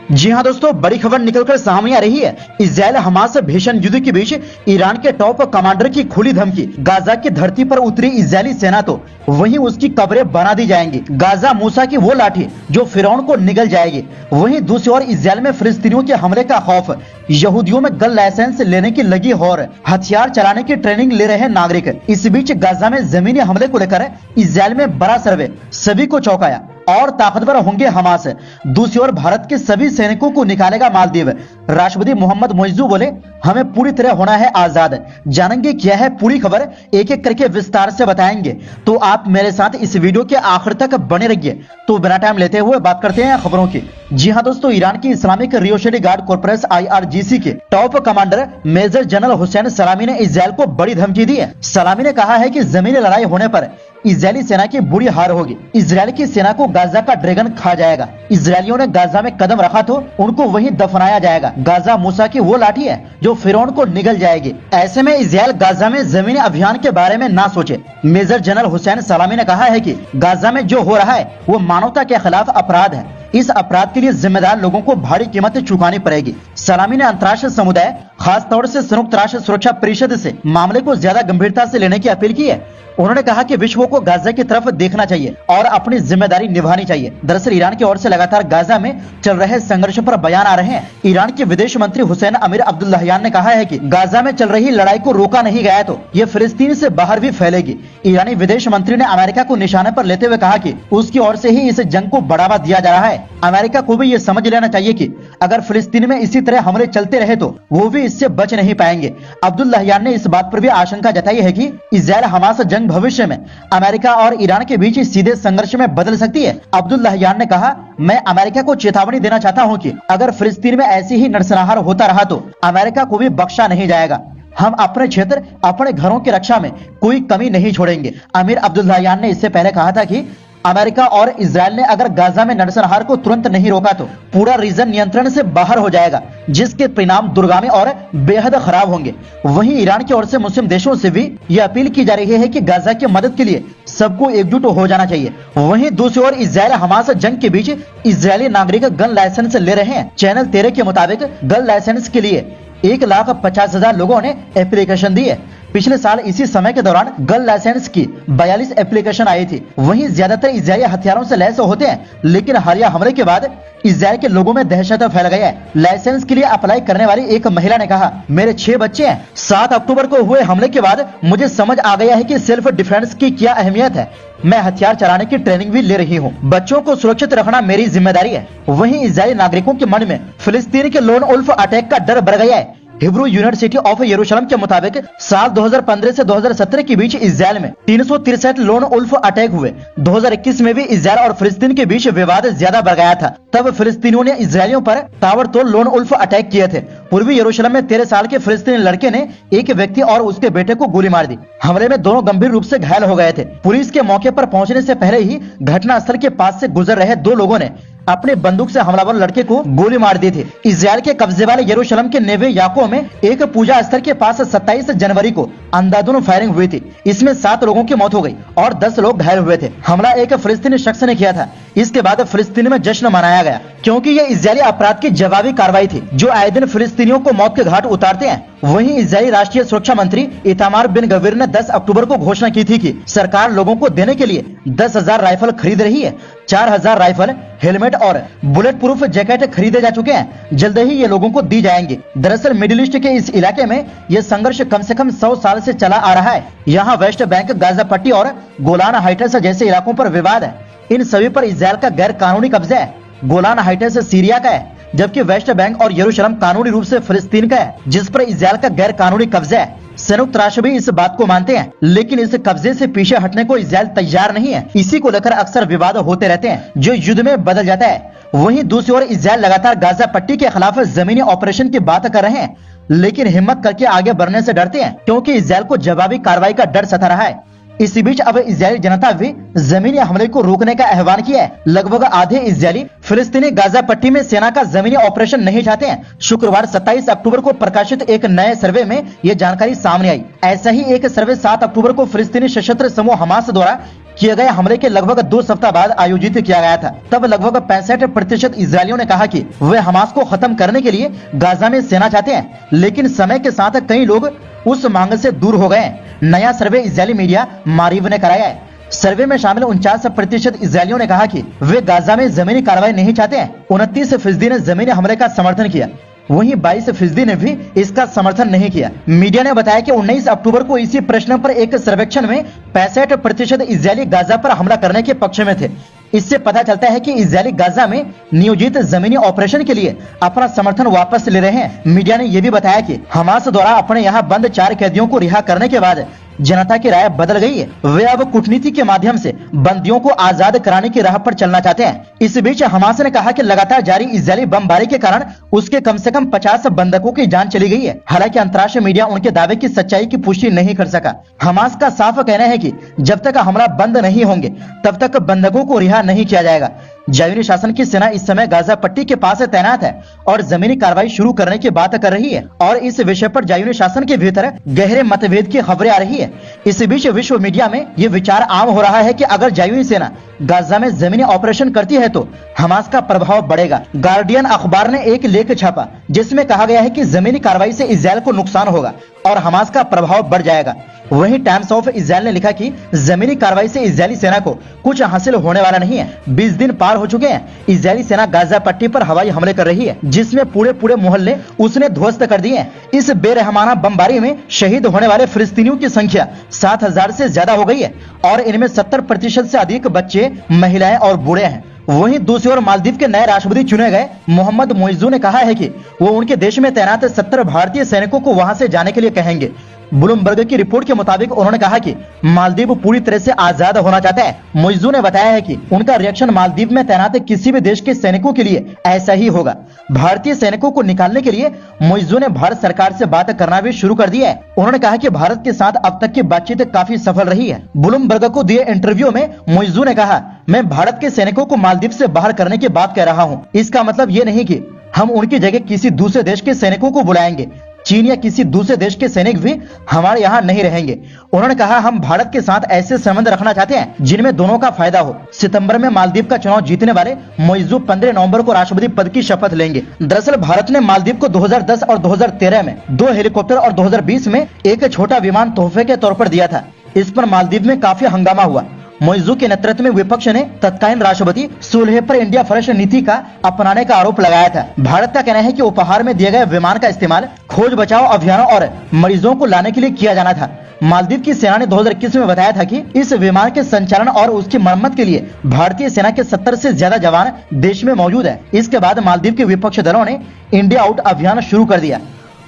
जी हां दोस्तों, बड़ी खबर निकलकर सामने आ रही है। इजराइल हमास भीषण युद्ध के बीच ईरान के टॉप कमांडर की खुली धमकी। गाजा की धरती पर उतरी इजरायली सेना तो वहीं उसकी कब्रें बना दी जाएंगी। गाजा मूसा की वो लाठी जो फिरौन को निगल जाएगी। वहीं दूसरी ओर इजराइल में फिलिस्तीनियों के हमले का खौफ, यहूदियों में गन लाइसेंस लेने की लगी होर, हथियार चलाने की ट्रेनिंग ले रहे नागरिक। इस बीच गाजा में जमीनी हमले को लेकर इजराइल में बड़ा सर्वे सभी को चौंकाया। और ताकतवर होंगे हमास। दूसरी ओर भारत के सभी सैनिकों को निकालेगा मालदीव। राष्ट्रपति मोहम्मद मोइजू बोले, हमें पूरी तरह होना है आजाद। जानेंगे क्या है पूरी खबर, एक एक करके विस्तार से बताएंगे, तो आप मेरे साथ इस वीडियो के आखिर तक बने रहिए। तो बिना टाइम लेते हुए बात करते हैं खबरों की। जी हां दोस्तों, ईरान की Islamic Revolutionary Guard Corps IRGC के top commander major general Hossein Salami ने इजराइल को बड़ी धमकी दी है। सलामी ने कहा है कि जमीनी लड़ाई होने पर इजरायली सेना की बुरी हार होगी। इजरायल की सेना को गाजा का ड्रैगन खा जाएगा। इजरायलियों ने गाजा में कदम रखा तो उनको वहीं दफनाया जाएगा। गाजा मूसा की वो लाठी है जो फिरौन को निगल जाएगी। ऐसे में इजरायल गाजा में जमीनी अभियान के बारे में ना सोचे। मेजर जनरल हुसैन सलामी ने कहा है कि गाजा में जो हो रहा है वो मानवता के खिलाफ अपराध है। इस अपराध के लिए जिम्मेदार लोगों को भारी कीमत चुकानी पड़ेगी। सलामी ने अंतर्राष्ट्रीय समुदाय, खास तौर से संयुक्त राष्ट्र सुरक्षा परिषद से मामले को ज्यादा गंभीरता से लेने की अपील की है। उन्होंने कहा कि विश्व को गाजा की तरफ देखना चाहिए और अपनी जिम्मेदारी निभानी चाहिए। दरअसल ईरान की ओर से लगातार गाजा में चल रहे संघर्ष पर बयान आ रहे हैं। ईरान के विदेश मंत्री हुसैन अमीर अब्दुल्लाहियान ने कहा है कि गाजा में चल रही लड़ाई को रोका नहीं गया तो ये फिलिस्तीन से बाहर भी फैलेगी। ईरानी विदेश मंत्री ने अमेरिका को निशाने पर लेते हुए कहा कि उसकी ओर से ही इस जंग को बढ़ावा दिया जा रहा है। अमेरिका को भी ये समझ लेना चाहिए कि अगर फिलिस्तीन में इसी तरह हमले चलते रहे तो वो भी इससे बच नहीं पाएंगे। अब्दुल्लाहियान ने इस बात पर भी आशंका जताई है कि इजरायल हमास जंग भविष्य में अमेरिका और ईरान के बीच सीधे संघर्ष में बदल सकती है। अब्दुल्लाहियान ने कहा, मैं अमेरिका को चेतावनी देना चाहता हूं कि अगर फिलिस्तीन में ऐसी ही नरसंहार होता रहा तो अमेरिका को भी बख्शा नहीं जाएगा। हम अपने क्षेत्र, अपने घरों की रक्षा में कोई कमी नहीं छोड़ेंगे। अमीर अब्दुल्लाहियान ने इससे पहले कहा था कि अमेरिका और इजरायल ने अगर गाजा में नरसंहार को तुरंत नहीं रोका तो पूरा रीजन नियंत्रण से बाहर हो जाएगा, जिसके परिणाम दूरगामी और बेहद खराब होंगे। वहीं ईरान की ओर से मुस्लिम देशों से भी यह अपील की जा रही है कि गाजा की मदद के लिए सबको एकजुट हो जाना चाहिए। वहीं दूसरी ओर इजरायल हमास जंग के बीच इजरायली नागरिक गन लाइसेंस ले रहे हैं। चैनल 13 के मुताबिक गन लाइसेंस के लिए 1,50,000 लोगों ने एप्लीकेशन दी है। पिछले साल इसी समय के दौरान गन लाइसेंस की 42 एप्लीकेशन आई थी। वहीं ज्यादातर इजरायली हथियारों से लैस होते हैं, लेकिन हालिया हमले के बाद इजरायल के लोगों में दहशत फैल गया है। लाइसेंस के लिए अप्लाई करने वाली एक महिला ने कहा, मेरे 6 बच्चे हैं। 7 अक्टूबर को हुए हमले के बाद मुझे समझ आ गया है कि सेल्फ डिफेंस की क्या अहमियत है। मैं हथियार चलाने की ट्रेनिंग भी ले रही हूँ। बच्चों को सुरक्षित रखना मेरी जिम्मेदारी है। वहीं इजरायली नागरिकों के मन में फिलिस्तीन के लोन वुल्फ अटैक का डर बढ़ गया है। हिब्रू यूनिवर्सिटी ऑफ यरूशलेम के मुताबिक साल 2015 से 2017 के बीच इजरायल में 363 लोन वुल्फ अटैक हुए। 2021 में भी इजरायल और फिलिस्तीन के बीच विवाद ज्यादा बढ़ गया था। तब फिलिस्तीनियों ने इजरायलियों पर ताबड़तोड़ लोन वुल्फ अटैक किए थे। पूर्वी यरूशलेम में 13 साल के फिलिस्तीनी लड़के ने एक व्यक्ति और उसके बेटे को गोली मार दी। हमले में दोनों गंभीर रूप से घायल हो गए थे। पुलिस के मौके पर पहुंचने से पहले ही घटना स्थल के पास से गुजर रहे 2 लोगों ने अपने बंदूक से हमलावर लड़के को गोली मार दी थी। इजरायल के कब्जे वाले यरूशलेम के नेवे याकूब में एक पूजा स्थल के पास 27 जनवरी को अंधाधुंध फायरिंग हुई थी। इसमें 7 लोगों की मौत हो गई और 10 लोग घायल हुए थे। हमला एक फिलिस्तीनी शख्स ने किया था। इसके बाद फिलिस्तीन में जश्न मनाया गया, क्योंकि ये इजरायली अपराध की जवाबी कार्रवाई थी जो आए दिन फिलिस्तीनियों को मौत के घाट उतारते हैं। वहीं इजरायली राष्ट्रीय सुरक्षा मंत्री इतामार बिन गवीर ने 10 अक्टूबर को घोषणा की थी कि सरकार लोगों को देने के लिए 10,000 राइफल खरीद रही है। 4,000 राइफल, हेलमेट और बुलेट प्रूफ जैकेट खरीदे जा चुके हैं। जल्द ही ये लोगों को दी जाएंगी। दरअसल मिडिल ईस्ट के इस इलाके में ये संघर्ष कम से कम 100 साल से चला आ रहा है। यहाँ वेस्ट बैंक, गाजा पट्टी और गोलान हाइट्स जैसे इलाकों पर विवाद है। इन सभी पर इजरायल का गैर कानूनी कब्जा है। गोलान हाइट्स सीरिया का है, जबकि वेस्ट बैंक और यरूशलेम कानूनी रूप से फिलिस्तीन का है, जिस पर इजरायल का गैर कानूनी कब्जा है। संयुक्त राष्ट्र भी इस बात को मानते हैं, लेकिन इस कब्जे से पीछे हटने को इजरायल तैयार नहीं है। इसी को लेकर अक्सर विवाद होते रहते हैं, जो युद्ध में बदल जाता है। वहीं दूसरी ओर इजरायल लगातार गाजा पट्टी के खिलाफ जमीनी ऑपरेशन की बात कर रहे हैं, लेकिन हिम्मत करके आगे बढ़ने से डरते हैं, क्योंकि इजरायल को जवाबी कार्रवाई का डर सता रहा है। इसी बीच अब इजरायली जनता भी जमीनी हमले को रोकने का आह्वान किया है। लगभग आधे इजरायली फिलिस्तीनी गाजा पट्टी में सेना का जमीनी ऑपरेशन नहीं चाहते हैं। शुक्रवार 27 अक्टूबर को प्रकाशित एक नए सर्वे में ये जानकारी सामने आई। ऐसा ही एक सर्वे 7 अक्टूबर को फिलिस्तीनी सशस्त्र समूह हमास द्वारा किए गए हमले के लगभग 2 सप्ताह बाद आयोजित किया गया था। तब लगभग 65% इजरायलियों ने कहा कि वे हमास को खत्म करने के लिए गाजा में सेना चाहते हैं, लेकिन समय के साथ कई लोग उस मांग से दूर हो गए। नया सर्वे इजरायली मीडिया मारीव ने कराया है। सर्वे में शामिल 49% इजरायलियों ने कहा कि वे गाजा में जमीनी कार्रवाई नहीं चाहते हैं। 29% ने जमीनी हमले का समर्थन किया, वहीं 22% ने भी इसका समर्थन नहीं किया। मीडिया ने बताया कि 19 अक्टूबर को इसी प्रश्न पर एक सर्वेक्षण में 65% इजरायली गाजा पर हमला करने के पक्ष में थे। इससे पता चलता है कि इजरायली गाजा में नियोजित जमीनी ऑपरेशन के लिए अपना समर्थन वापस ले रहे हैं। मीडिया ने यह भी बताया कि हमास द्वारा अपने यहाँ बंद 4 कैदियों को रिहा करने के बाद जनता की राय बदल गई है। वे अब कूटनीति के माध्यम से बंदियों को आजाद कराने की राह पर चलना चाहते हैं। इस बीच हमास ने कहा कि लगातार जारी इजरायली बमबारी के कारण उसके कम से कम 50 बंधकों की जान चली गई है। हालांकि अंतर्राष्ट्रीय मीडिया उनके दावे की सच्चाई की पुष्टि नहीं कर सका। हमास का साफ कहना है कि जब तक हमला बंद नहीं होंगे तब तक बंधकों को रिहा नहीं किया जाएगा। ज़ायोनी शासन की सेना इस समय गाजा पट्टी के पास तैनात है और जमीनी कार्रवाई शुरू करने की बात कर रही है और इस विषय पर ज़ायोनी शासन के भीतर गहरे मतभेद की खबरें आ रही है। इस बीच विश्व मीडिया में ये विचार आम हो रहा है कि अगर ज़ायोनी सेना गाजा में जमीनी ऑपरेशन करती है तो हमास का प्रभाव बढ़ेगा। गार्डियन अखबार ने एक लेख छापा जिसमें कहा गया है कि जमीनी कार्रवाई से इजरायल को नुकसान होगा और हमास का प्रभाव बढ़ जाएगा। वहीं टाइम्स ऑफ इजरायल ने लिखा कि जमीनी कार्रवाई से इजरायली सेना को कुछ हासिल होने वाला नहीं है। 20 दिन पार हो चुके हैं, इजरायली सेना गाजा पट्टी पर हवाई हमले कर रही है जिसमें पूरे मोहल्ले उसने ध्वस्त कर दिए हैं। इस बेरहमाना बमबारी में शहीद होने वाले फिलिस्तीनियों की संख्या 7,000 से ज्यादा हो गई है और इनमें 70% से अधिक बच्चे, महिलाएं और बूढ़े हैं। वहीं दूसरी ओर मालदीव के नए राष्ट्रपति चुने गए मोहम्मद मोइजू ने कहा है कि वो उनके देश में तैनात 70 भारतीय सैनिकों को वहां से जाने के लिए कहेंगे। ब्लूमबर्ग की रिपोर्ट के मुताबिक उन्होंने कहा कि मालदीव पूरी तरह से आजाद होना चाहता है। मोइजू ने बताया है कि उनका रिएक्शन मालदीव में तैनात किसी भी देश के सैनिकों के लिए ऐसा ही होगा। भारतीय सैनिकों को निकालने के लिए मोइजू ने भारत सरकार से बात करना भी शुरू कर दिया है। उन्होंने कहा कि भारत के साथ अब तक की बातचीत काफी सफल रही है। ब्लूमबर्ग को दिए इंटरव्यू में मोइजू ने कहा, मैं भारत के सैनिकों को मालदीव से बाहर करने की बात कह रहा हूँ। इसका मतलब ये नहीं कि हम उनकी जगह किसी दूसरे देश के सैनिकों को बुलाएंगे। चीन या किसी दूसरे देश के सैनिक भी हमारे यहाँ नहीं रहेंगे। उन्होंने कहा, हम भारत के साथ ऐसे संबंध रखना चाहते हैं जिनमें दोनों का फायदा हो। सितंबर में मालदीव का चुनाव जीतने वाले मोइजू 15 नवंबर को राष्ट्रपति पद की शपथ लेंगे। दरअसल भारत ने मालदीव को 2010 और 2013 में 2 हेलीकॉप्टर और 2020 में एक छोटा विमान तोहफे के तौर पर दिया था। इस पर मालदीव में काफी हंगामा हुआ। मोइजू के नेतृत्व में विपक्ष ने तत्कालीन राष्ट्रपति सुलह पर इंडिया फर्स्ट नीति का अपनाने का आरोप लगाया था। भारत का कहना है कि उपहार में दिए गए विमान का इस्तेमाल खोज बचाव अभियानों और मरीजों को लाने के लिए किया जाना था। मालदीव की सेना ने 2021 में बताया था कि इस विमान के संचालन और उसकी मरम्मत के लिए भारतीय सेना के 70 से ज्यादा जवान देश में मौजूद है। इसके बाद मालदीव के विपक्ष दलों ने इंडिया आउट अभियान शुरू कर दिया।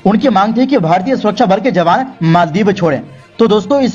उनकी मांग थी कि भारतीय सुरक्षा बल के जवान मालदीव छोड़ें। तो दोस्तों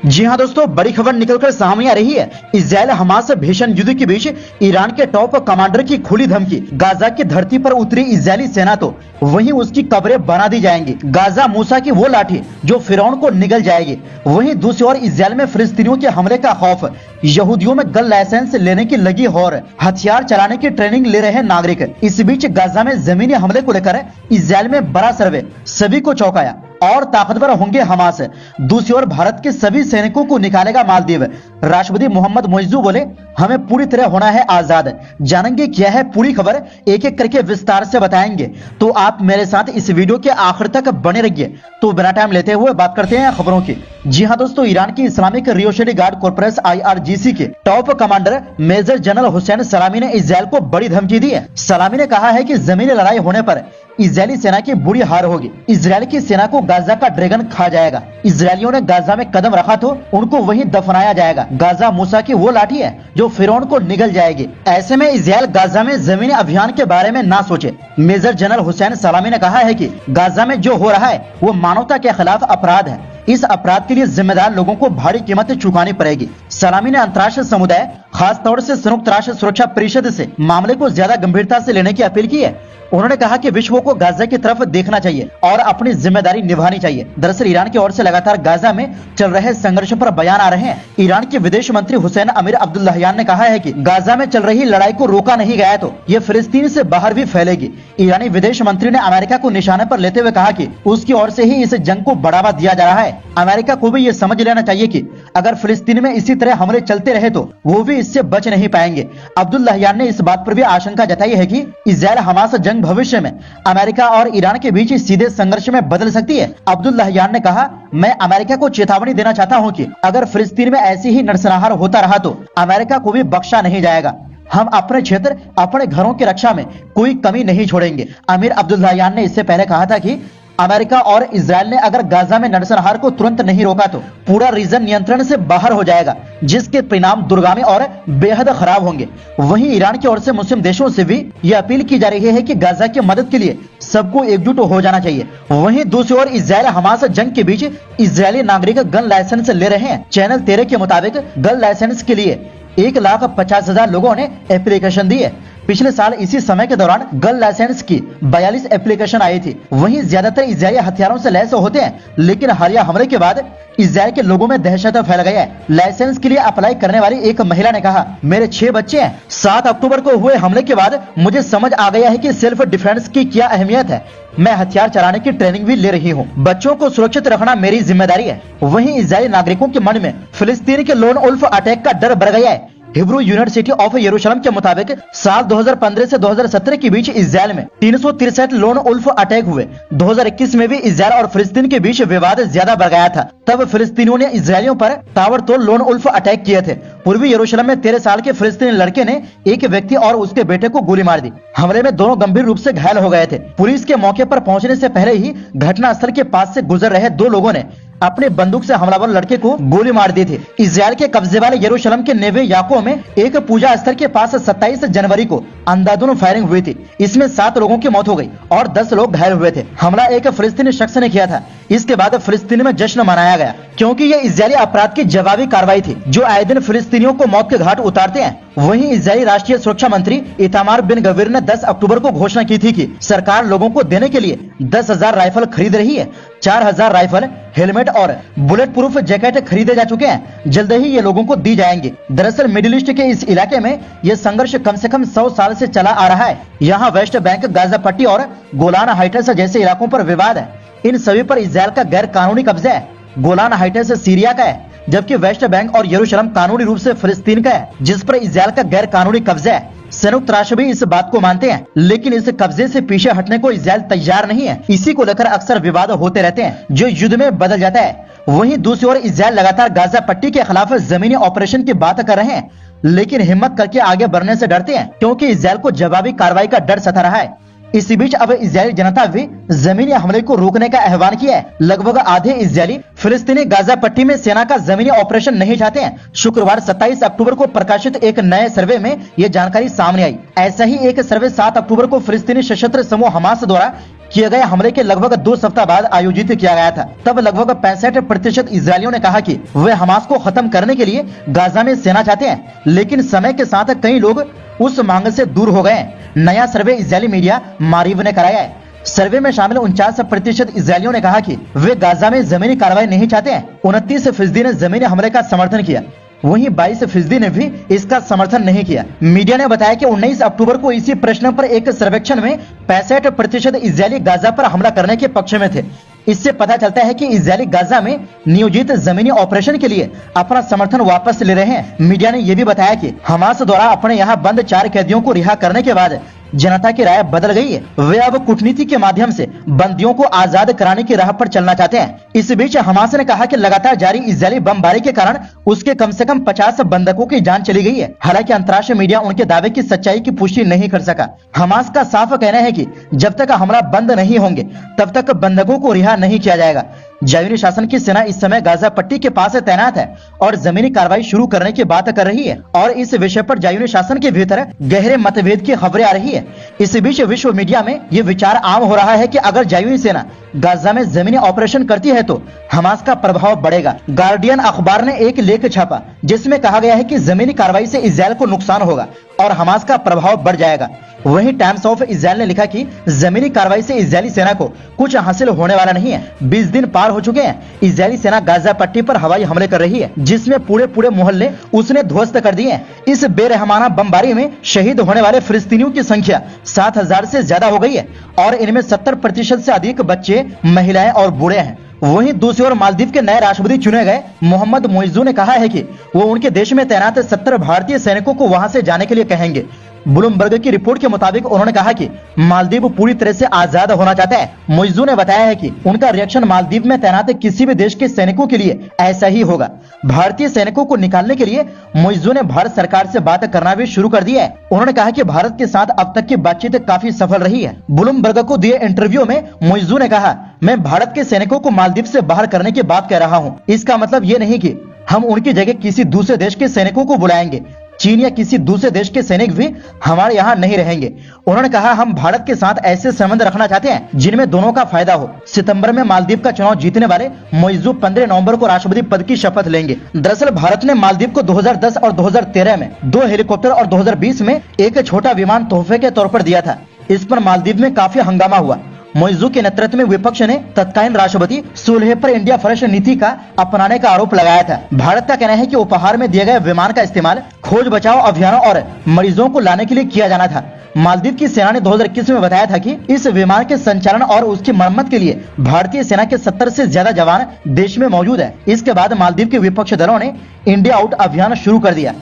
जी हाँ दोस्तों, बड़ी खबर निकलकर सामने आ रही है। इजरायल हमास भीषण युद्ध के बीच ईरान के टॉप कमांडर की खुली धमकी। गाजा की धरती पर उतरी इजरायली सेना तो वहीं उसकी कब्रें बना दी जाएंगी। गाजा मूसा की वो लाठी जो फिरौन को निगल जाएगी। वहीं दूसरी ओर इजरायल में फिलिस्तीनियों के हमले का खौफ, यहूदियों में गन लाइसेंस लेने की लगी होड़, हथियार चलाने की ट्रेनिंग ले रहे नागरिक। इस बीच गाजा में जमीनी हमले को लेकर इजरायल में बड़ा सर्वे सभी को चौंकाया और ताकतवर होंगे हमास। दूसरी ओर भारत के सभी सैनिकों को निकालेगा मालदीव। राष्ट्रपति मोहम्मद मोइजू बोले, हमें पूरी तरह होना है आजाद। जानेंगे क्या है पूरी खबर, एक एक करके विस्तार से बताएंगे। तो आप मेरे साथ इस वीडियो के आखिर तक बने रहिए। तो बिना टाइम लेते हुए बात करते हैं खबरों की। जी हाँ दोस्तों, ईरान की Islamic Revolutionary Guard Corps IRGC के top commander major general Hossein Salami ने इजरायल को बड़ी धमकी दी है। सलामी ने कहा है कि जमीनी लड़ाई होने पर इजरायली सेना की बुरी हार होगी। इजरायल की सेना को गाजा का ड्रैगन खा जाएगा। इजरायलियों ने गाजा में कदम रखा तो उनको वहीं दफनाया जाएगा। गाजा मूसा की वो लाठी है जो फिरौन को निगल जाएगी। ऐसे में इजरायल गाजा में जमीनी अभियान के बारे में ना सोचे। मेजर जनरल हुसैन सलामी ने कहा है कि गाजा में जो हो रहा है वो मानवता के खिलाफ अपराध है। इस अपराध के लिए जिम्मेदार लोगों को भारी कीमत चुकानी पड़ेगी। सलामी ने अंतर्राष्ट्रीय समुदाय, खास तौर से संयुक्त राष्ट्र सुरक्षा परिषद से मामले को ज्यादा गंभीरता से लेने की अपील की है। उन्होंने कहा कि विश्व को गाजा की तरफ देखना चाहिए और अपनी जिम्मेदारी निभानी चाहिए। दरअसल ईरान की ओर से लगातार गाजा में चल रहे संघर्ष पर बयान आ रहे हैं। ईरान के विदेश मंत्री हुसैन अमीर अब्दुल्लाहियान ने कहा है कि गाजा में चल रही लड़ाई को रोका नहीं गया तो ये फिलिस्तीन से बाहर भी फैलेगी। ईरानी विदेश मंत्री ने अमेरिका को निशाने पर लेते हुए कहा कि उसकी ओर से ही इस जंग को बढ़ावा दिया जा रहा है। अमेरिका को भी ये समझ लेना चाहिए कि अगर फिलिस्तीन में इसी तरह हमले चलते रहे तो वो भी इससे बच नहीं पाएंगे। अब्दुल्लाहियान ने इस बात पर भी आशंका जताई है कि इजरायल हमास जंग भविष्य में अमेरिका और ईरान के बीच सीधे संघर्ष में बदल सकती है। अब्दुल्लाहियान ने कहा, मैं अमेरिका को चेतावनी देना चाहता हूँ कि अगर फिलिस्तीन में ऐसी ही नरसंहार होता रहा तो अमेरिका को भी बख्शा नहीं जाएगा। हम अपने क्षेत्र, अपने घरों की रक्षा में कोई कमी नहीं छोड़ेंगे। अमीर अब्दुल्लाहियान ने इससे पहले कहा था कि अमेरिका और इजरायल ने अगर गाजा में नरसंहार को तुरंत नहीं रोका तो पूरा रीजन नियंत्रण से बाहर हो जाएगा, जिसके परिणाम दूरगामी और बेहद खराब होंगे। वहीं ईरान की ओर से मुस्लिम देशों से भी यह अपील की जा रही है कि गाजा की मदद के लिए सबको एकजुट हो जाना चाहिए। वहीं दूसरी ओर इजरायल हमास जंग के बीच इजरायली नागरिक गन लाइसेंस ले रहे हैं। चैनल 13 के मुताबिक गन लाइसेंस के लिए 1,50,000 लोगों ने एप्लीकेशन दी है। पिछले साल इसी समय के दौरान गन लाइसेंस की 42 एप्लीकेशन आई थी। वहीं ज्यादातर इजरायली हथियारों से लैस होते हैं, लेकिन हालिया हमले के बाद इजरायल के लोगों में दहशत फैल गई है। लाइसेंस के लिए अप्लाई करने वाली एक महिला ने कहा, मेरे 6 बच्चे हैं। 7 अक्टूबर को हुए हमले के बाद मुझे समझ आ गया है कि सेल्फ डिफेंस की क्या अहमियत है। मैं हथियार चलाने की ट्रेनिंग भी ले रही हूँ। बच्चों को सुरक्षित रखना मेरी जिम्मेदारी है। वहीं इजरायली नागरिकों के मन में फिलिस्तीन के लोन वुल्फ अटैक का डर बढ़ गया है। हिब्रू यूनिवर्सिटी ऑफ यरूशलेम के मुताबिक साल 2015 से 2017 के बीच इजरायल में 363 लोन वुल्फ अटैक हुए। 2021 में भी इजरायल और फिलिस्तीन के बीच विवाद ज्यादा बढ़ गया था। तब फिलिस्तीनियों ने इजरायलियों पर ताबड़तोड़ लोन वुल्फ अटैक किए थे। पूर्वी यरूशलेम में 13 साल के फिलिस्तीनी लड़के ने एक व्यक्ति और उसके बेटे को गोली मार दी। हमले में दोनों गंभीर रूप से घायल हो गए थे। पुलिस के मौके पर पहुंचने से पहले ही घटना स्थल के पास से गुजर रहे 2 लोगों ने अपने बंदूक से हमलावर लड़के को गोली मार दी थी। इजरायल के कब्जे वाले यरूशलेम के नेवे याकूब में एक पूजा स्थल के पास 27 जनवरी को अंधाधुंध फायरिंग हुई थी। इसमें 7 लोगों की मौत हो गई और 10 लोग घायल हुए थे। हमला एक फिलिस्तीनी शख्स ने किया था। इसके बाद फिलिस्तीन में जश्न मनाया गया, क्योंकि ये इजरायली अपराध की जवाबी कार्रवाई थी जो आए दिन फिलिस्तीनियों को मौत के घाट उतारते हैं। वहीं इजरायली राष्ट्रीय सुरक्षा मंत्री इतामार बिन गवीर ने 10 अक्टूबर को घोषणा की थी कि सरकार लोगों को देने के लिए 10,000 राइफल खरीद रही है। 4,000 राइफल, हेलमेट और बुलेट प्रूफ जैकेट खरीदे जा चुके हैं। जल्द ही ये लोगों को दी जाएंगी। दरअसल मिडिल ईस्ट के इस इलाके में ये संघर्ष कम से कम 100 साल से चला आ रहा है। यहाँ वेस्ट बैंक, गाजा पट्टी और गोलान हाइट्स जैसे इलाकों पर विवाद है। इन सभी पर इजरायल का गैर कानूनी कब्जा है। गोलान हाइट्स सीरिया का है, जबकि वेस्ट बैंक और यरूशलेम कानूनी रूप से फिलिस्तीन का है, जिस पर इजरायल का गैर कानूनी कब्जा है। संयुक्त राष्ट्र भी इस बात को मानते हैं, लेकिन इस कब्जे से पीछे हटने को इजरायल तैयार नहीं है। इसी को लेकर अक्सर विवाद होते रहते हैं, जो युद्ध में बदल जाता है। वहीं दूसरी ओर इजरायल लगातार गाजा पट्टी के खिलाफ जमीनी ऑपरेशन की बात कर रहे हैं, लेकिन हिम्मत करके आगे बढ़ने से डरते हैं, क्योंकि इजरायल को जवाबी कार्रवाई का डर सता रहा है। इसी बीच अब इजरायली जनता भी जमीनी हमले को रोकने का आह्वान किया है। लगभग आधे इजरायली फिलिस्तीनी गाजा पट्टी में सेना का जमीनी ऑपरेशन नहीं चाहते हैं। शुक्रवार 27 अक्टूबर को प्रकाशित एक नए सर्वे में ये जानकारी सामने आई। ऐसा ही एक सर्वे 7 अक्टूबर को फिलिस्तीनी सशस्त्र समूह हमास द्वारा किए गए हमले के लगभग 2 सप्ताह बाद आयोजित किया गया था। तब लगभग 65% इजरायलियों ने कहा कि वे हमास को खत्म करने के लिए गाजा में सेना चाहते हैं, लेकिन समय के साथ कई लोग उस मांग से दूर हो गए। नया सर्वे इजरायली मीडिया मारीव ने कराया है। सर्वे में शामिल 49% इजरायलियों ने कहा कि वे गाजा में जमीनी कार्रवाई नहीं चाहते हैं। 29% ने जमीनी हमले का समर्थन किया। वहीं 22% ने भी इसका समर्थन नहीं किया। मीडिया ने बताया कि 19 अक्टूबर को इसी प्रश्न पर एक सर्वेक्षण में 65% इजरायली गाजा पर हमला करने के पक्ष में थे। इससे पता चलता है कि इजरायली गाजा में नियोजित जमीनी ऑपरेशन के लिए अपना समर्थन वापस ले रहे हैं। मीडिया ने यह भी बताया कि हमास द्वारा अपने यहाँ बंद 4 कैदियों को रिहा करने के बाद जनता की राय बदल गई है। वे अब कूटनीति के माध्यम से बंदियों को आजाद कराने की राह पर चलना चाहते हैं। इस बीच हमास ने कहा कि लगातार जारी इजरायली बमबारी के कारण उसके कम से कम 50 बंधकों की जान चली गई है। हालांकि अंतर्राष्ट्रीय मीडिया उनके दावे की सच्चाई की पुष्टि नहीं कर सका। हमास का साफ कहना है कि जब तक हमला बंद नहीं होंगे तब तक बंधकों को रिहा नहीं किया जाएगा। जायूनी शासन की सेना इस समय गाजा पट्टी के पास तैनात है और जमीनी कार्रवाई शुरू करने की बात कर रही है और इस विषय पर जायूनी शासन के भीतर गहरे मतभेद की खबरें आ रही है। इस बीच विश्व मीडिया में ये विचार आम हो रहा है कि अगर जायूनी सेना गाजा में जमीनी ऑपरेशन करती है तो हमास का प्रभाव बढ़ेगा। गार्डियन अखबार ने एक लेख छापा जिसमें कहा गया है कि जमीनी कार्रवाई से इजरायल को नुकसान होगा और हमास का प्रभाव बढ़ जाएगा। वहीं टाइम्स ऑफ इजरायल ने लिखा कि जमीनी कार्रवाई से इजरायली सेना को कुछ हासिल होने वाला नहीं है। 20 दिन पार हो चुके हैं। इजरायली सेना गाजा पट्टी पर हवाई हमले कर रही है, जिसमें पूरे मोहल्ले उसने ध्वस्त कर दिए हैं। इस बेरहमाना बमबारी में शहीद होने वाले फिलिस्तीनियों की संख्या 7,000 से ज्यादा हो गई है और इनमें 70% से अधिक बच्चे, महिलाएं और बूढ़े हैं। वहीं दूसरी ओर मालदीव के नए राष्ट्रपति चुने गए मोहम्मद मोइजू ने कहा है कि वो उनके देश में तैनात 70 भारतीय सैनिकों को वहां से जाने के लिए कहेंगे। ब्लूमबर्ग की रिपोर्ट के मुताबिक उन्होंने कहा कि मालदीव पूरी तरह से आजाद होना चाहता है। मोइजू ने बताया है कि उनका रिएक्शन मालदीव में तैनात किसी भी देश के सैनिकों के लिए ऐसा ही होगा। भारतीय सैनिकों को निकालने के लिए मोइजू ने भारत सरकार से बात करना भी शुरू कर दिया है। उन्होंने कहा कि भारत के साथ अब तक की बातचीत काफी सफल रही है। ब्लूमबर्ग को दिए इंटरव्यू में मोइजू ने कहा, मैं भारत के सैनिकों को मालदीव से बाहर करने की बात कह रहा हूँ। इसका मतलब ये नहीं कि हम उनकी जगह किसी दूसरे देश के सैनिकों को बुलाएंगे। चीन या किसी दूसरे देश के सैनिक भी हमारे यहाँ नहीं रहेंगे। उन्होंने कहा, हम भारत के साथ ऐसे संबंध रखना चाहते हैं जिनमें दोनों का फायदा हो। सितंबर में मालदीव का चुनाव जीतने वाले मोइजू 15 नवंबर को राष्ट्रपति पद की शपथ लेंगे। दरअसल भारत ने मालदीव को 2010 और 2013 में 2 हेलीकॉप्टर और 2020 में एक छोटा विमान तोहफे के तौर पर दिया था। इस पर मालदीव में काफी हंगामा हुआ। मोइजू के नेतृत्व में विपक्ष ने तत्कालीन राष्ट्रपति सुलह पर इंडिया फर्स्ट नीति का अपनाने का आरोप लगाया था। भारत का कहना है कि उपहार में दिए गए विमान का इस्तेमाल खोज बचाव अभियानों और मरीजों को लाने के लिए किया जाना था। मालदीव की सेना ने 2021 में बताया था कि इस विमान के संचालन और उसकी मरम्मत के लिए भारतीय सेना के 70 से ज्यादा जवान देश में मौजूद है। इसके बाद मालदीव के विपक्ष दलों ने इंडिया आउट अभियान शुरू कर दिया।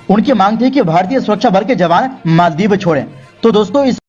उनकी मांग थी कि भारतीय सुरक्षा बल के जवान मालदीव छोड़ें। तो दोस्तों, इस